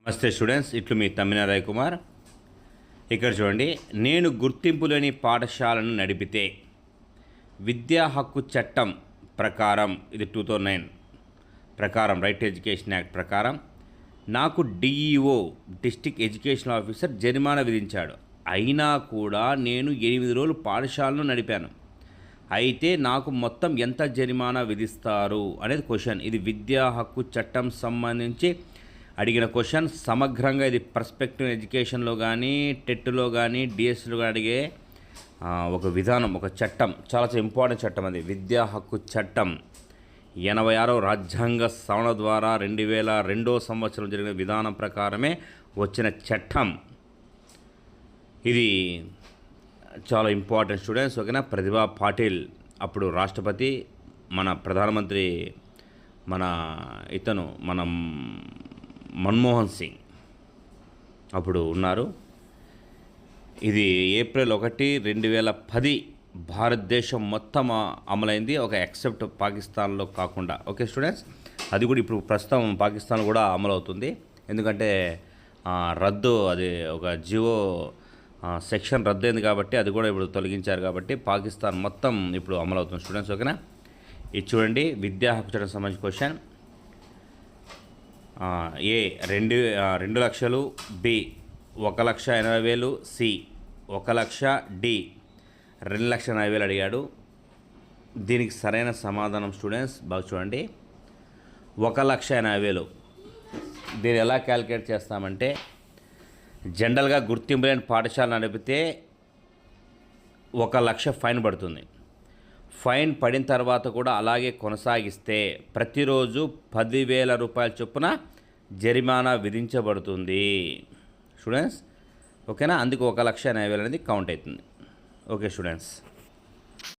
నమస్తే స్టూడెంట్స్, ఇట్లు మీ తమ్మిన రవికుమార్. ఇక్కడ చూడండి, నేను గుర్తింపు లేని పాఠశాలను నడిపితే విద్యా హక్కు చట్టం ప్రకారం, ఇది 2009 ప్రకారం, రైట్ ఎడ్యుకేషన్ యాక్ట్ ప్రకారం నాకు డిఈఓ డిస్ట్రిక్ట్ ఎడ్యుకేషన్ ఆఫీసర్ జరిమానా విధించాడు. అయినా కూడా నేను 8 రోజులు పాఠశాలను నడిపాను. అయితే నాకు మొత్తం ఎంత జరిమానా విధిస్తారు అనేది క్వశ్చన్. ఇది విద్యా హక్కు చట్టం సంబంధించి అడిగిన క్వశ్చన్. సమగ్రంగా ఇది పర్స్పెక్టివ్ ఎడ్యుకేషన్లో కానీ, టెట్లో కానీ, డిఎస్లో కానీ అడిగే ఒక విధానం, ఒక చట్టం, చాలా ఇంపార్టెంట్ చట్టం. అది విద్యా హక్కు చట్టం 86వ రాజ్యాంగ సవరణ ద్వారా 2002వ సంవత్సరం జరిగిన విధానం ప్రకారమే వచ్చిన చట్టం. ఇది చాలా ఇంపార్టెంట్ స్టూడెంట్స్. ఓకేనా. ప్రతిభా పాటిల్ అప్పుడు రాష్ట్రపతి, మన ప్రధానమంత్రి మన మన్మోహన్ సింగ్ అప్పుడు ఉన్నారు. ఇది ఏప్రిల్ 1, 2010 భారతదేశం మొత్తం అమలైంది, ఒక ఎక్సెప్ట్ పాకిస్తాన్లో కాకుండా. ఓకే స్టూడెంట్స్, అది కూడా ఇప్పుడు ప్రస్తుతం పాకిస్తాన్ కూడా అమలవుతుంది. ఎందుకంటే రద్దు, అది ఒక జియో సెక్షన్ రద్దు అయింది కాబట్టి అది కూడా ఇప్పుడు తొలగించారు కాబట్టి పాకిస్తాన్ మొత్తం ఇప్పుడు అమలవుతుంది స్టూడెంట్స్. ఓకేనా. ఇది చూడండి, విద్యా హక్కు చట్టం సంబంధించిన క్వశ్చన్. ఏ 2 లక్షలు, బి 1,80,000, సి 1 లక్ష, డి 2,40,000 అడిగాడు. దీనికి సరైన సమాధానం స్టూడెంట్స్ బాగా చూడండి, 1,80,000. దీన్ని ఎలా క్యాలిక్యులేట్ చేస్తామంటే, జనరల్గా గుర్తింపు లేని పాఠశాల నడిపితే 1 లక్ష ఫైన్ పడుతుంది. ఫైన్ పడిన తర్వాత కూడా అలాగే కొనసాగిస్తే ప్రతిరోజు 10,000 రూపాయల చొప్పున జరిమానా విధించబడుతుంది స్టూడెంట్స్. ఓకేనా. అందుకు 1,80,000 అనేది కౌంట్ అవుతుంది. Okay students.